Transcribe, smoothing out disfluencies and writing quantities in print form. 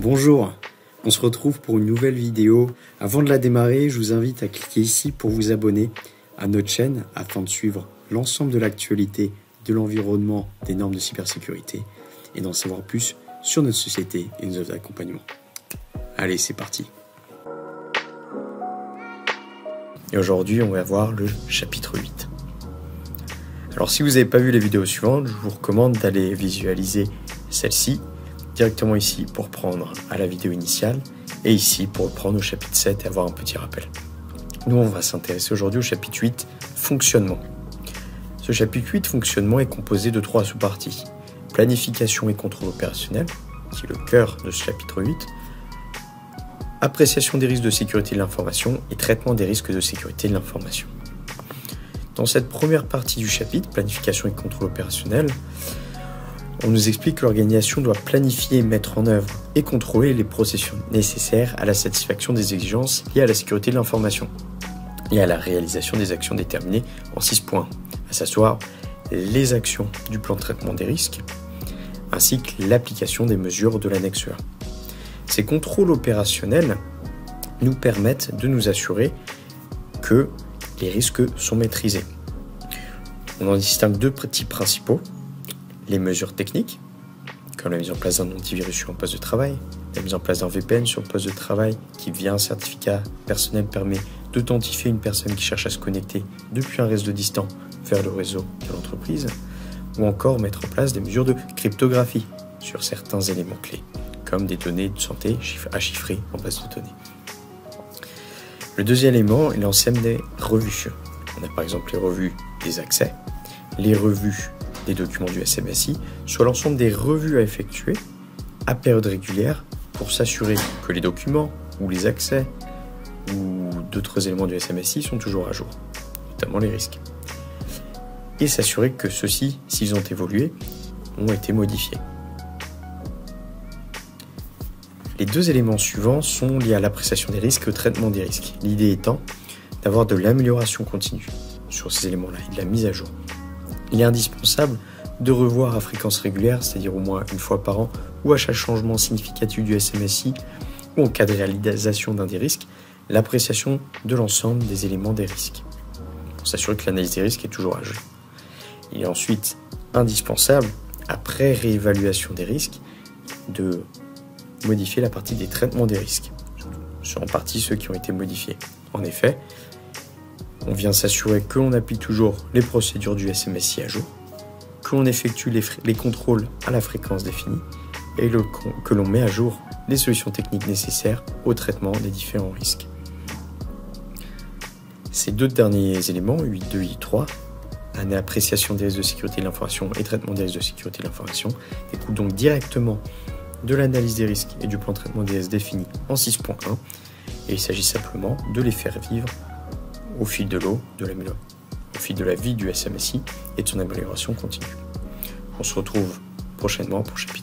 Bonjour, on se retrouve pour une nouvelle vidéo. Avant de la démarrer, je vous invite à cliquer ici pour vous abonner à notre chaîne afin de suivre l'ensemble de l'actualité de l'environnement des normes de cybersécurité et d'en savoir plus sur notre société et nos offres d'accompagnement. Allez, c'est parti. Et aujourd'hui, on va voir le chapitre 8. Alors si vous n'avez pas vu les vidéos suivantes, je vous recommande d'aller visualiser celle-ci directement ici pour prendre à la vidéo initiale et ici pour reprendre au chapitre 7 et avoir un petit rappel. Nous, on va s'intéresser aujourd'hui au chapitre 8, fonctionnement. Ce chapitre 8, fonctionnement, est composé de 3 sous-parties. Planification et contrôle opérationnel, qui est le cœur de ce chapitre 8. Appréciation des risques de sécurité de l'information et traitement des risques de sécurité de l'information. Dans cette première partie du chapitre, planification et contrôle opérationnel, on nous explique que l'organisation doit planifier, mettre en œuvre et contrôler les processus nécessaires à la satisfaction des exigences liées à la sécurité de l'information et à la réalisation des actions déterminées en 6 points, à savoir les actions du plan de traitement des risques, ainsi que l'application des mesures de l'annexe 1. Ces contrôles opérationnels nous permettent de nous assurer que les risques sont maîtrisés. On en distingue 2 types principaux. Les mesures techniques, comme la mise en place d'un antivirus sur un poste de travail, la mise en place d'un VPN sur le poste de travail qui, via un certificat personnel, permet d'authentifier une personne qui cherche à se connecter depuis un réseau distant vers le réseau de l'entreprise, ou encore mettre en place des mesures de cryptographie sur certains éléments clés, comme des données de santé à chiffrer en base de données. Le deuxième élément est l'ensemble des revues. On a par exemple les revues des accès, les revues des documents du SMSI, soit l'ensemble des revues à effectuer à période régulière pour s'assurer que les documents ou les accès ou d'autres éléments du SMSI sont toujours à jour, notamment les risques. Et s'assurer que ceux-ci, s'ils ont évolué, ont été modifiés. Les 2 éléments suivants sont liés à l'appréciation des risques et au traitement des risques. L'idée étant d'avoir de l'amélioration continue sur ces éléments-là et de la mise à jour. Il est indispensable de revoir à fréquence régulière, c'est-à-dire au moins une fois par an, ou à chaque changement significatif du SMSI, ou en cas de réalisation d'un des risques, l'appréciation de l'ensemble des éléments des risques, pour s'assurer que l'analyse des risques est toujours à jour. Il est ensuite indispensable, après réévaluation des risques, de modifier la partie des traitements des risques, en partie ceux qui ont été modifiés. En effet, on vient s'assurer que l'on applique toujours les procédures du SMSI à jour, que l'on effectue les contrôles à la fréquence définie et que l'on met à jour les solutions techniques nécessaires au traitement des différents risques. Ces 2 derniers éléments, 8.2 et 8.3, appréciation des risques de sécurité de l'information et traitement des risques de sécurité de l'information, découlent donc directement de l'analyse des risques et du plan de traitement des risques défini en 6.1, et il s'agit simplement de les faire vivre au fil de l'eau, au fil de la vie du SMSI et de son amélioration continue. On se retrouve prochainement pour chapitre